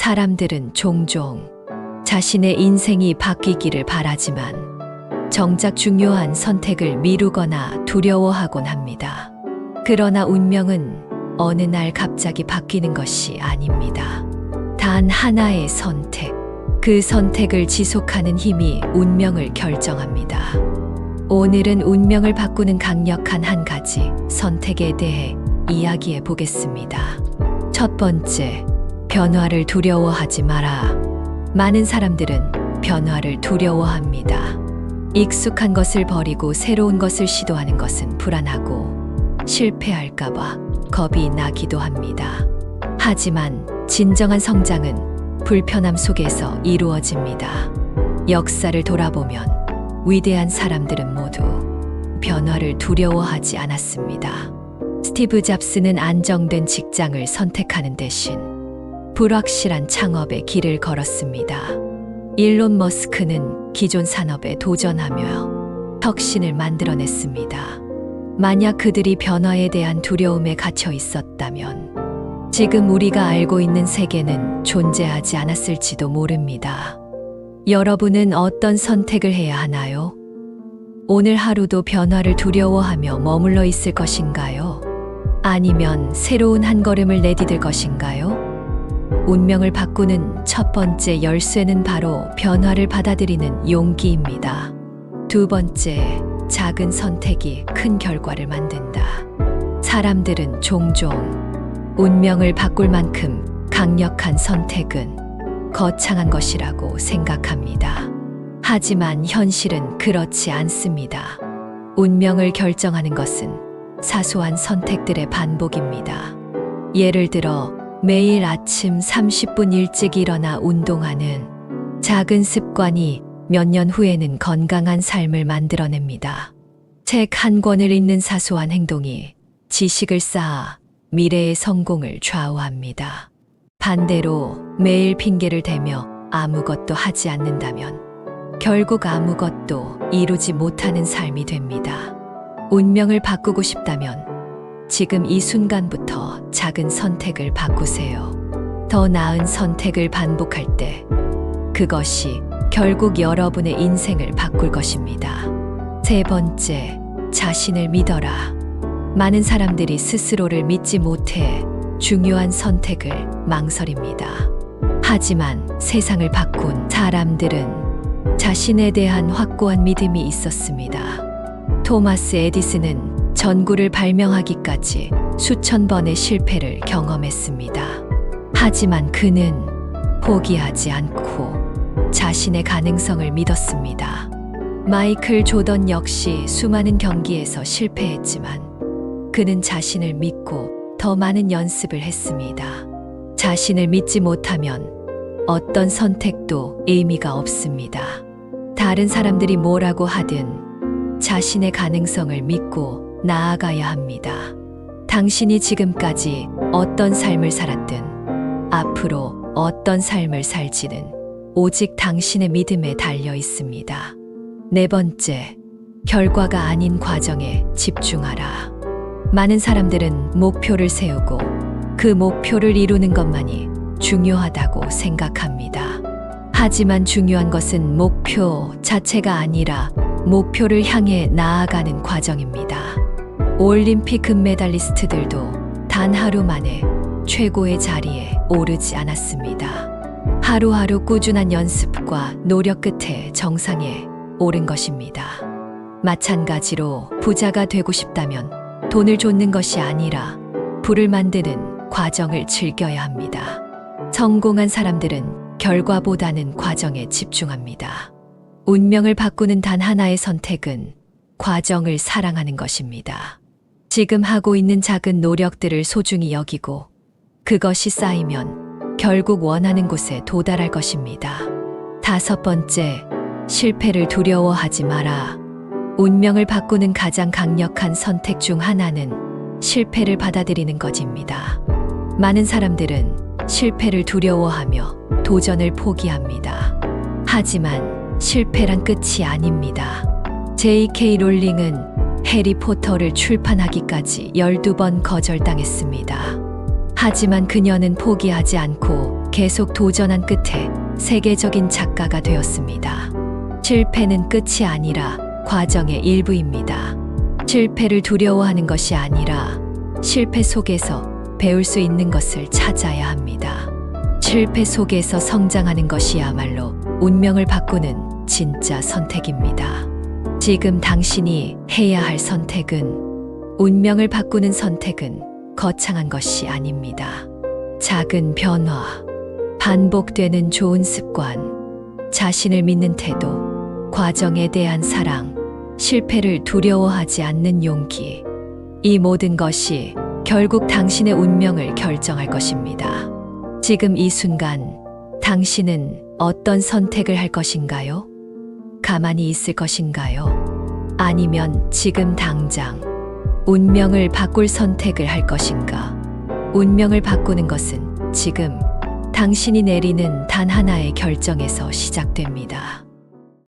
사람들은 종종 자신의 인생이 바뀌기를 바라지만 정작 중요한 선택을 미루거나 두려워하곤 합니다. 그러나 운명은 어느 날 갑자기 바뀌는 것이 아닙니다. 단 하나의 선택, 그 선택을 지속하는 힘이 운명을 결정합니다. 오늘은 운명을 바꾸는 강력한 한 가지 선택에 대해 이야기해 보겠습니다. 첫 번째, 변화를 두려워하지 마라. 많은 사람들은 변화를 두려워합니다. 익숙한 것을 버리고 새로운 것을 시도하는 것은 불안하고 실패할까봐 겁이 나기도 합니다. 하지만 진정한 성장은 불편함 속에서 이루어집니다. 역사를 돌아보면 위대한 사람들은 모두 변화를 두려워하지 않았습니다. 스티브 잡스는 안정된 직장을 선택하는 대신 불확실한 창업의 길을 걸었습니다. 일론 머스크는 기존 산업에 도전하며 혁신을 만들어냈습니다. 만약 그들이 변화에 대한 두려움에 갇혀 있었다면 지금 우리가 알고 있는 세계는 존재하지 않았을지도 모릅니다. 여러분은 어떤 선택을 해야 하나요? 오늘 하루도 변화를 두려워하며 머물러 있을 것인가요? 아니면 새로운 한 걸음을 내디딜 것인가요? 운명을 바꾸는 첫 번째 열쇠는 바로 변화를 받아들이는 용기입니다. 두 번째, 작은 선택이 큰 결과를 만든다. 사람들은 종종 운명을 바꿀 만큼 강력한 선택은 거창한 것이라고 생각합니다. 하지만 현실은 그렇지 않습니다. 운명을 결정하는 것은 사소한 선택들의 반복입니다. 예를 들어 매일 아침 30분 일찍 일어나 운동하는 작은 습관이 몇 년 후에는 건강한 삶을 만들어냅니다. 책 한 권을 읽는 사소한 행동이 지식을 쌓아 미래의 성공을 좌우합니다. 반대로 매일 핑계를 대며 아무것도 하지 않는다면 결국 아무것도 이루지 못하는 삶이 됩니다. 운명을 바꾸고 싶다면 지금 이 순간부터 작은 선택을 바꾸세요. 더 나은 선택을 반복할 때 그것이 결국 여러분의 인생을 바꿀 것입니다. 세 번째, 자신을 믿어라. 많은 사람들이 스스로를 믿지 못해 중요한 선택을 망설입니다. 하지만 세상을 바꾼 사람들은 자신에 대한 확고한 믿음이 있었습니다. 토마스 에디슨은 전구를 발명하기까지 수천 번의 실패를 경험했습니다. 하지만 그는 포기하지 않고 자신의 가능성을 믿었습니다. 마이클 조던 역시 수많은 경기에서 실패했지만 그는 자신을 믿고 더 많은 연습을 했습니다. 자신을 믿지 못하면 어떤 선택도 의미가 없습니다. 다른 사람들이 뭐라고 하든 자신의 가능성을 믿고 나아가야 합니다. 당신이 지금까지 어떤 삶을 살았든 앞으로 어떤 삶을 살지는 오직 당신의 믿음에 달려 있습니다. 네 번째, 결과가 아닌 과정에 집중하라. 많은 사람들은 목표를 세우고 그 목표를 이루는 것만이 중요하다고 생각합니다. 하지만 중요한 것은 목표 자체가 아니라 목표를 향해 나아가는 과정입니다. 올림픽 금메달리스트들도 단 하루 만에 최고의 자리에 오르지 않았습니다. 하루하루 꾸준한 연습과 노력 끝에 정상에 오른 것입니다. 마찬가지로 부자가 되고 싶다면 돈을 쫓는 것이 아니라 부를 만드는 과정을 즐겨야 합니다. 성공한 사람들은 결과보다는 과정에 집중합니다. 운명을 바꾸는 단 하나의 선택은 과정을 사랑하는 것입니다. 지금 하고 있는 작은 노력들을 소중히 여기고 그것이 쌓이면 결국 원하는 곳에 도달할 것입니다. 다섯 번째, 실패를 두려워하지 마라. 운명을 바꾸는 가장 강력한 선택 중 하나는 실패를 받아들이는 것입니다. 많은 사람들은 실패를 두려워하며 도전을 포기합니다. 하지만 실패란 끝이 아닙니다. J.K. 롤링은 해리포터를 출판하기까지 12번 거절당했습니다. 하지만 그녀는 포기하지 않고 계속 도전한 끝에 세계적인 작가가 되었습니다. 실패는 끝이 아니라 과정의 일부입니다. 실패를 두려워하는 것이 아니라 실패 속에서 배울 수 있는 것을 찾아야 합니다. 실패 속에서 성장하는 것이야말로 운명을 바꾸는 진짜 선택입니다. 지금 당신이 해야 할 선택은 운명을 바꾸는 선택은 거창한 것이 아닙니다. 작은 변화, 반복되는 좋은 습관, 자신을 믿는 태도, 과정에 대한 사랑, 실패를 두려워하지 않는 용기. 이 모든 것이 결국 당신의 운명을 결정할 것입니다. 지금 이 순간 당신은 어떤 선택을 할 것인가요? 가만히 있을 것인가요? 아니면 지금 당장 운명을 바꿀 선택을 할 것인가? 운명을 바꾸는 것은 지금 당신이 내리는 단 하나의 결정에서 시작됩니다.